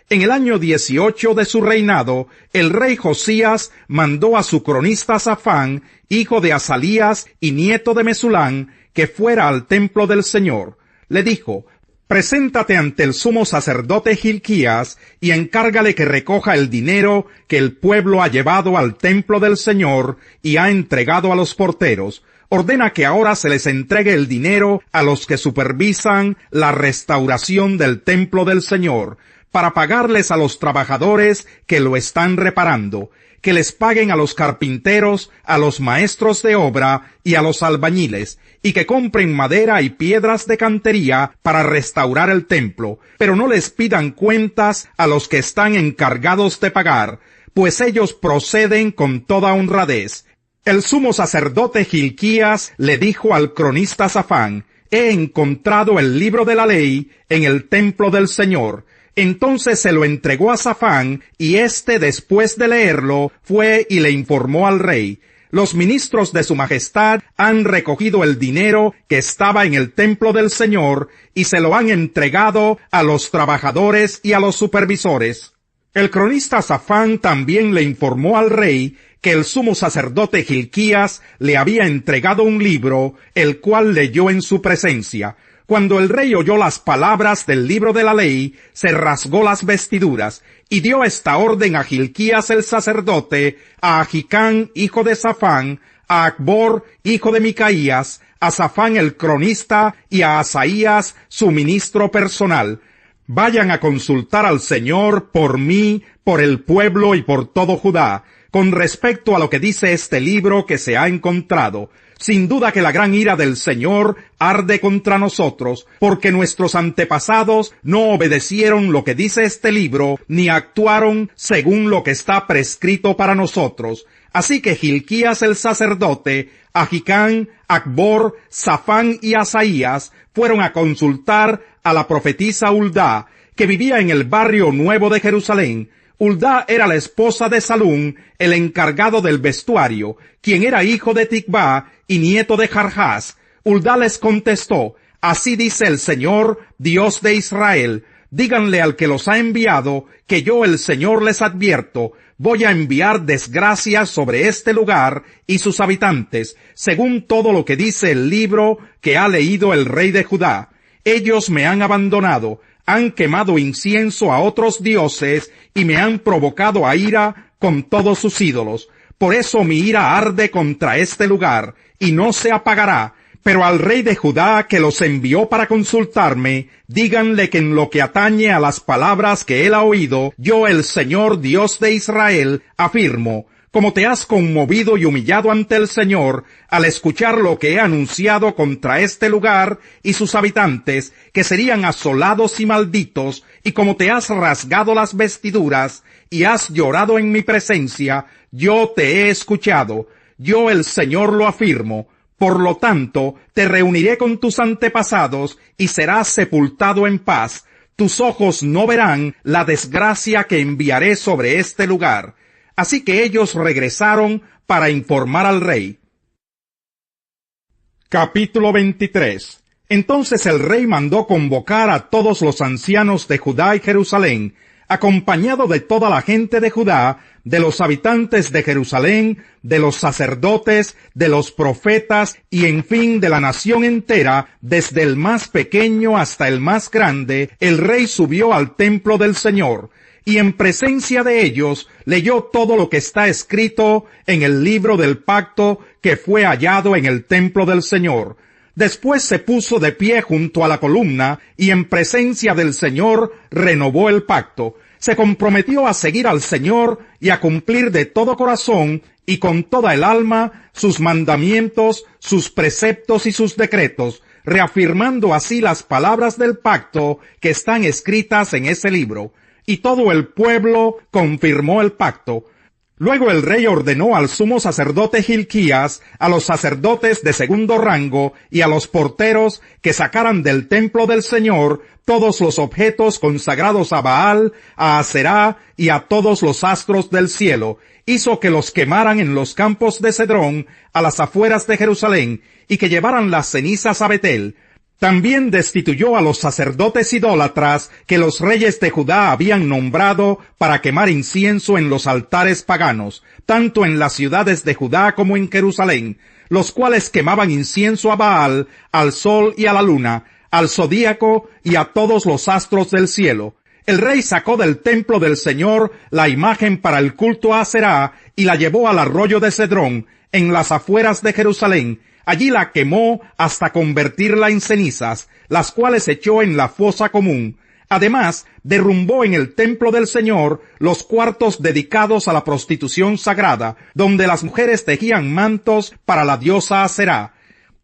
En el año 18 de su reinado, el rey Josías mandó a su cronista Safán, hijo de Azalías y nieto de Mesulán, que fuera al templo del Señor. Le dijo: «Preséntate ante el sumo sacerdote Hilquías y encárgale que recoja el dinero que el pueblo ha llevado al templo del Señor y ha entregado a los porteros. Ordena que ahora se les entregue el dinero a los que supervisan la restauración del templo del Señor, para pagarles a los trabajadores que lo están reparando, que les paguen a los carpinteros, a los maestros de obra y a los albañiles, y que compren madera y piedras de cantería para restaurar el templo, pero no les pidan cuentas a los que están encargados de pagar, pues ellos proceden con toda honradez». El sumo sacerdote Hilquías le dijo al cronista Safán: «He encontrado el libro de la ley en el templo del Señor». Entonces se lo entregó a Safán, y éste, después de leerlo, fue y le informó al rey: «Los ministros de su majestad han recogido el dinero que estaba en el templo del Señor y se lo han entregado a los trabajadores y a los supervisores». El cronista Safán también le informó al rey que el sumo sacerdote Hilquías le había entregado un libro, el cual leyó en su presencia. Cuando el rey oyó las palabras del libro de la ley, se rasgó las vestiduras, y dio esta orden a Hilquías el sacerdote, a Ahicam, hijo de Safán, a Acbor, hijo de Micaías, a Safán el cronista, y a Asaías, su ministro personal: «Vayan a consultar al Señor por mí, por el pueblo y por todo Judá, con respecto a lo que dice este libro que se ha encontrado. Sin duda que la gran ira del Señor arde contra nosotros, porque nuestros antepasados no obedecieron lo que dice este libro, ni actuaron según lo que está prescrito para nosotros». Así que Hilquías el sacerdote, Ahicam, Acbor, Safán y Asaías fueron a consultar a la profetisa Huldá, que vivía en el barrio nuevo de Jerusalén. Huldá era la esposa de Salún, el encargado del vestuario, quien era hijo de Tikvá y nieto de Jarjás. Huldá les contestó: «Así dice el Señor, Dios de Israel, díganle al que los ha enviado, que yo el Señor les advierto, voy a enviar desgracias sobre este lugar y sus habitantes, según todo lo que dice el libro que ha leído el rey de Judá. Ellos me han abandonado, han quemado incienso a otros dioses y me han provocado a ira con todos sus ídolos. Por eso mi ira arde contra este lugar, y no se apagará. Pero al rey de Judá, que los envió para consultarme, díganle que en lo que atañe a las palabras que él ha oído, yo, el Señor Dios de Israel, afirmo: como te has conmovido y humillado ante el Señor al escuchar lo que he anunciado contra este lugar y sus habitantes, que serían asolados y malditos, y como te has rasgado las vestiduras y has llorado en mi presencia, yo te he escuchado. Yo, el Señor, lo afirmo. Por lo tanto, te reuniré con tus antepasados y serás sepultado en paz. Tus ojos no verán la desgracia que enviaré sobre este lugar». Así que ellos regresaron para informar al rey. Capítulo 23. Entonces el rey mandó convocar a todos los ancianos de Judá y Jerusalén, acompañado de toda la gente de Judá, de los habitantes de Jerusalén, de los sacerdotes, de los profetas, y en fin de la nación entera, desde el más pequeño hasta el más grande. El rey subió al templo del Señor, y en presencia de ellos leyó todo lo que está escrito en el libro del pacto que fue hallado en el templo del Señor. Después se puso de pie junto a la columna, y en presencia del Señor renovó el pacto. Se comprometió a seguir al Señor y a cumplir de todo corazón y con toda el alma sus mandamientos, sus preceptos y sus decretos, reafirmando así las palabras del pacto que están escritas en ese libro. Y todo el pueblo confirmó el pacto. Luego el rey ordenó al sumo sacerdote Hilquías, a los sacerdotes de segundo rango y a los porteros que sacaran del templo del Señor todos los objetos consagrados a Baal, a Aserá y a todos los astros del cielo. Hizo que los quemaran en los campos de Cedrón, a las afueras de Jerusalén, y que llevaran las cenizas a Betel. También destituyó a los sacerdotes idólatras que los reyes de Judá habían nombrado para quemar incienso en los altares paganos, tanto en las ciudades de Judá como en Jerusalén, los cuales quemaban incienso a Baal, al sol y a la luna, al zodíaco y a todos los astros del cielo. El rey sacó del templo del Señor la imagen para el culto a Aserá y la llevó al arroyo de Cedrón, en las afueras de Jerusalén. Allí la quemó hasta convertirla en cenizas, las cuales echó en la fosa común. Además, derrumbó en el templo del Señor los cuartos dedicados a la prostitución sagrada, donde las mujeres tejían mantos para la diosa Aserá.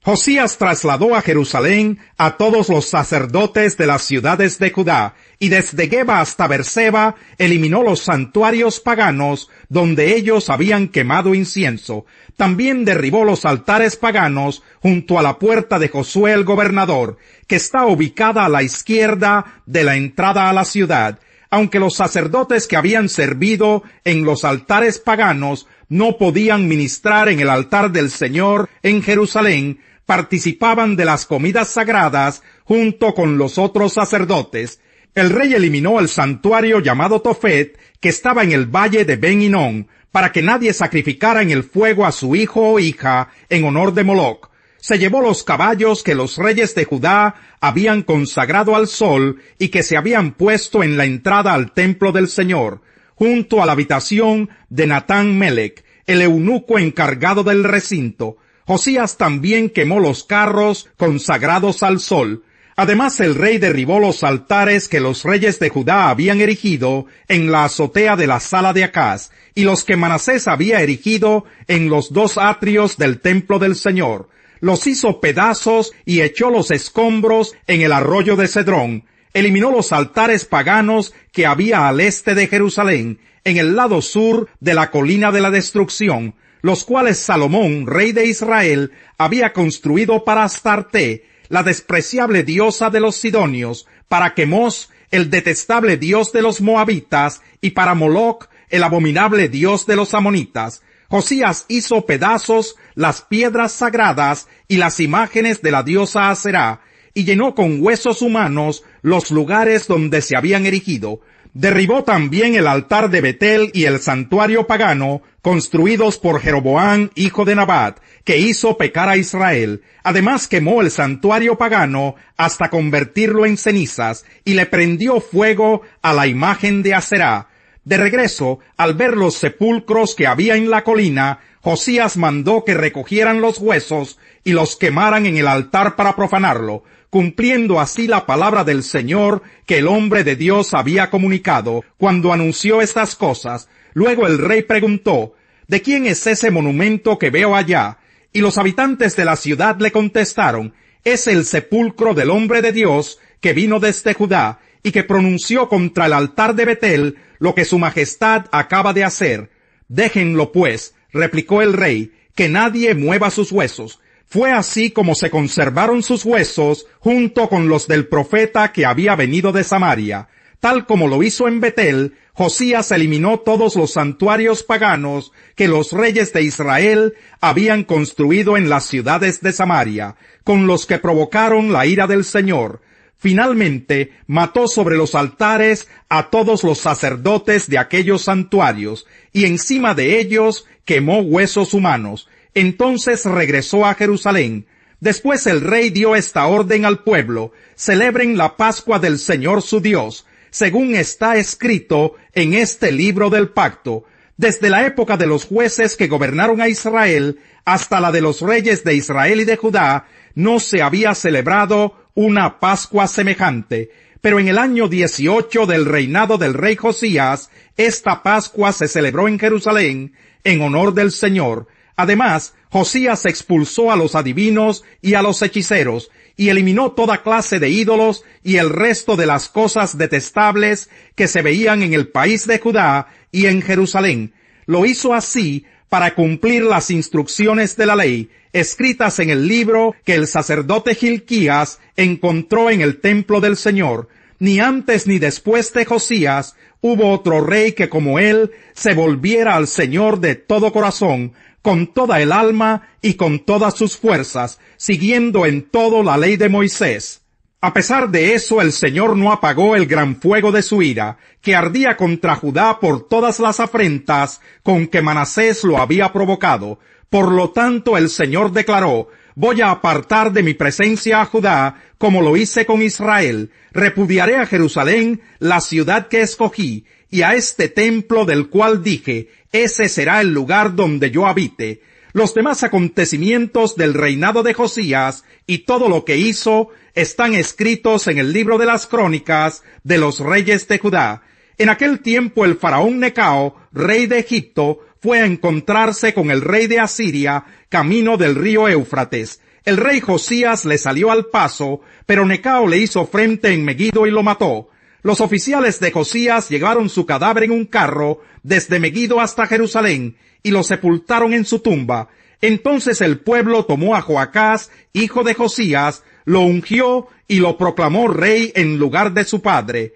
Josías trasladó a Jerusalén a todos los sacerdotes de las ciudades de Judá, y desde Geba hasta Berseba eliminó los santuarios paganos donde ellos habían quemado incienso. También derribó los altares paganos junto a la puerta de Josué el gobernador, que está ubicada a la izquierda de la entrada a la ciudad. Aunque los sacerdotes que habían servido en los altares paganos no podían ministrar en el altar del Señor en Jerusalén, participaban de las comidas sagradas junto con los otros sacerdotes. El rey eliminó el santuario llamado Tofet, que estaba en el valle de Ben Hinnom, para que nadie sacrificara en el fuego a su hijo o hija en honor de Moloc. Se llevó los caballos que los reyes de Judá habían consagrado al sol y que se habían puesto en la entrada al templo del Señor, junto a la habitación de Natán Melech, el eunuco encargado del recinto. Josías también quemó los carros consagrados al sol. Además, el rey derribó los altares que los reyes de Judá habían erigido en la azotea de la sala de Acaz, y los que Manasés había erigido en los dos atrios del templo del Señor. Los hizo pedazos y echó los escombros en el arroyo de Cedrón. Eliminó los altares paganos que había al este de Jerusalén, en el lado sur de la colina de la destrucción, los cuales Salomón, rey de Israel, había construido para Astarte, la despreciable diosa de los sidonios, para Quemos, el detestable dios de los moabitas, y para Moloc, el abominable dios de los amonitas. Josías hizo pedazos las piedras sagradas y las imágenes de la diosa Aserá, y llenó con huesos humanos los lugares donde se habían erigido. Derribó también el altar de Betel y el santuario pagano, construidos por Jeroboam, hijo de Nabat, que hizo pecar a Israel. Además quemó el santuario pagano hasta convertirlo en cenizas, y le prendió fuego a la imagen de Aserá. De regreso, al ver los sepulcros que había en la colina, Josías mandó que recogieran los huesos y los quemaran en el altar para profanarlo, cumpliendo así la palabra del Señor que el hombre de Dios había comunicado cuando anunció estas cosas. Luego el rey preguntó: ¿de quién es ese monumento que veo allá? Y los habitantes de la ciudad le contestaron: es el sepulcro del hombre de Dios que vino desde Judá y que pronunció contra el altar de Betel lo que su majestad acaba de hacer. Déjenlo pues, replicó el rey, que nadie mueva sus huesos. Fue así como se conservaron sus huesos junto con los del profeta que había venido de Samaria. Tal como lo hizo en Betel, Josías eliminó todos los santuarios paganos que los reyes de Israel habían construido en las ciudades de Samaria, con los que provocaron la ira del Señor. Finalmente, mató sobre los altares a todos los sacerdotes de aquellos santuarios, y encima de ellos quemó huesos humanos. Entonces regresó a Jerusalén. Después el rey dio esta orden al pueblo: celebren la Pascua del Señor su Dios, según está escrito en este libro del pacto. Desde la época de los jueces que gobernaron a Israel hasta la de los reyes de Israel y de Judá, no se había celebrado una Pascua semejante. Pero en el año 18 del reinado del rey Josías, esta Pascua se celebró en Jerusalén en honor del Señor. Además, Josías expulsó a los adivinos y a los hechiceros, y eliminó toda clase de ídolos y el resto de las cosas detestables que se veían en el país de Judá y en Jerusalén. Lo hizo así para cumplir las instrucciones de la ley, escritas en el libro que el sacerdote Hilquías encontró en el templo del Señor. Ni antes ni después de Josías hubo otro rey que como él se volviera al Señor de todo corazón, con toda el alma y con todas sus fuerzas, siguiendo en todo la ley de Moisés. A pesar de eso, el Señor no apagó el gran fuego de su ira, que ardía contra Judá por todas las afrentas con que Manasés lo había provocado. Por lo tanto, el Señor declaró: voy a apartar de mi presencia a Judá, como lo hice con Israel. Repudiaré a Jerusalén, la ciudad que escogí, y a este templo del cual dije: ese será el lugar donde yo habite. Los demás acontecimientos del reinado de Josías y todo lo que hizo están escritos en el libro de las crónicas de los reyes de Judá. En aquel tiempo el faraón Necao, rey de Egipto, fue a encontrarse con el rey de Asiria, camino del río Éufrates. El rey Josías le salió al paso, pero Necao le hizo frente en Megido y lo mató. Los oficiales de Josías llevaron su cadáver en un carro desde Megido hasta Jerusalén, y lo sepultaron en su tumba. Entonces el pueblo tomó a Joacás, hijo de Josías, lo ungió y lo proclamó rey en lugar de su padre.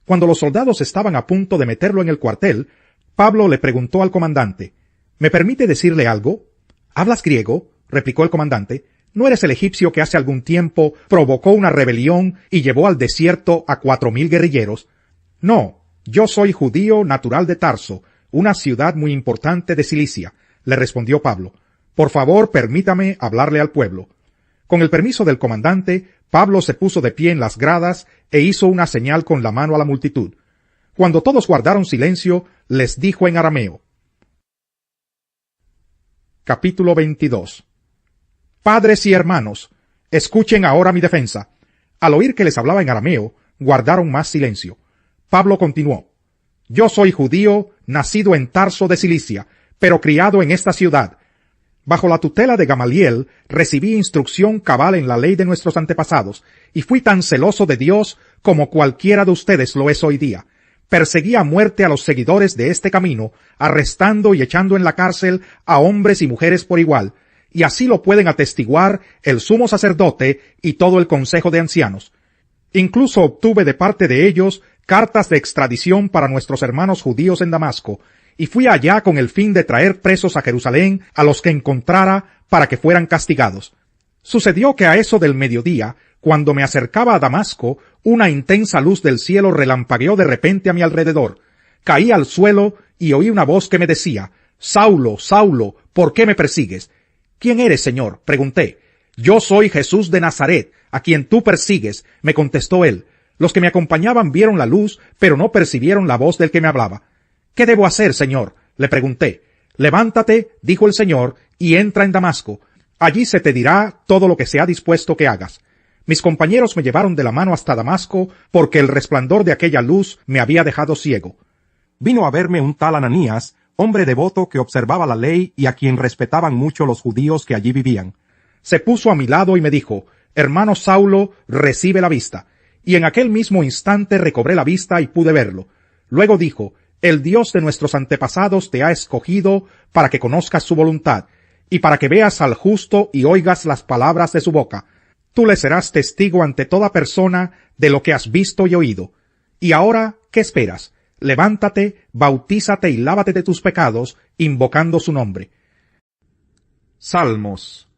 Cuando los soldados estaban a punto de meterlo en el cuartel, Pablo le preguntó al comandante: ¿me permite decirle algo? ¿Hablas griego?, replicó el comandante. ¿No eres el egipcio que hace algún tiempo provocó una rebelión y llevó al desierto a 4,000 guerrilleros? No, yo soy judío natural de Tarso, una ciudad muy importante de Cilicia, le respondió Pablo. Por favor, permítame hablarle al pueblo. Con el permiso del comandante, Pablo se puso de pie en las gradas e hizo una señal con la mano a la multitud. Cuando todos guardaron silencio, les dijo en arameo. Capítulo 22. Padres y hermanos, escuchen ahora mi defensa. Al oír que les hablaba en arameo, guardaron más silencio. Pablo continuó: yo soy judío, nacido en Tarso de Cilicia, pero criado en esta ciudad. Bajo la tutela de Gamaliel, recibí instrucción cabal en la ley de nuestros antepasados, y fui tan celoso de Dios como cualquiera de ustedes lo es hoy día. Perseguí a muerte a los seguidores de este camino, arrestando y echando en la cárcel a hombres y mujeres por igual, y así lo pueden atestiguar el sumo sacerdote y todo el consejo de ancianos. Incluso obtuve de parte de ellos cartas de extradición para nuestros hermanos judíos en Damasco, y fui allá con el fin de traer presos a Jerusalén a los que encontrara para que fueran castigados. Sucedió que a eso del mediodía, cuando me acercaba a Damasco, una intensa luz del cielo relampagueó de repente a mi alrededor. Caí al suelo y oí una voz que me decía: Saulo, Saulo, ¿por qué me persigues? ¿Quién eres, Señor?, pregunté. Yo soy Jesús de Nazaret, a quien tú persigues, me contestó él. Los que me acompañaban vieron la luz, pero no percibieron la voz del que me hablaba. ¿Qué debo hacer, Señor?, le pregunté. Levántate, dijo el Señor, y entra en Damasco. Allí se te dirá todo lo que se ha dispuesto que hagas. Mis compañeros me llevaron de la mano hasta Damasco, porque el resplandor de aquella luz me había dejado ciego. Vino a verme un tal Ananías, hombre devoto que observaba la ley y a quien respetaban mucho los judíos que allí vivían. Se puso a mi lado y me dijo: hermano Saulo, recibe la vista. Y en aquel mismo instante recobré la vista y pude verlo. Luego dijo: el Dios de nuestros antepasados te ha escogido para que conozcas su voluntad, y para que veas al justo y oigas las palabras de su boca. Tú le serás testigo ante toda persona de lo que has visto y oído. Y ahora, ¿qué esperas? Levántate, bautízate y lávate de tus pecados, invocando su nombre. Salmos.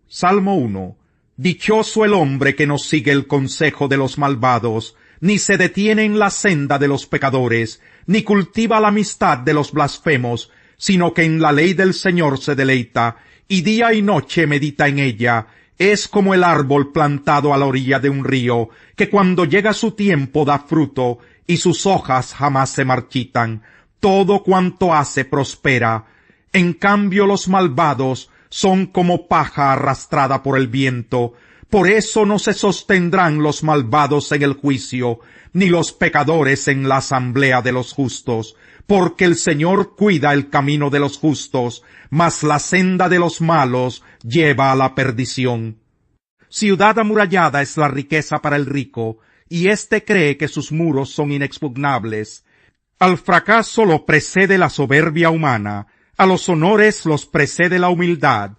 Salmo 1. Dichoso el hombre que no sigue el consejo de los malvados, ni se detiene en la senda de los pecadores, ni cultiva la amistad de los blasfemos, sino que en la ley del Señor se deleita, y día y noche medita en ella. Es como el árbol plantado a la orilla de un río, que cuando llega su tiempo da fruto, y sus hojas jamás se marchitan. Todo cuanto hace prospera. En cambio los malvados son como paja arrastrada por el viento. Por eso no se sostendrán los malvados en el juicio, ni los pecadores en la asamblea de los justos. Porque el Señor cuida el camino de los justos, mas la senda de los malos lleva a la perdición. Ciudad amurallada es la riqueza para el rico, y éste cree que sus muros son inexpugnables. Al fracaso lo precede la soberbia humana, a los honores los precede la humildad,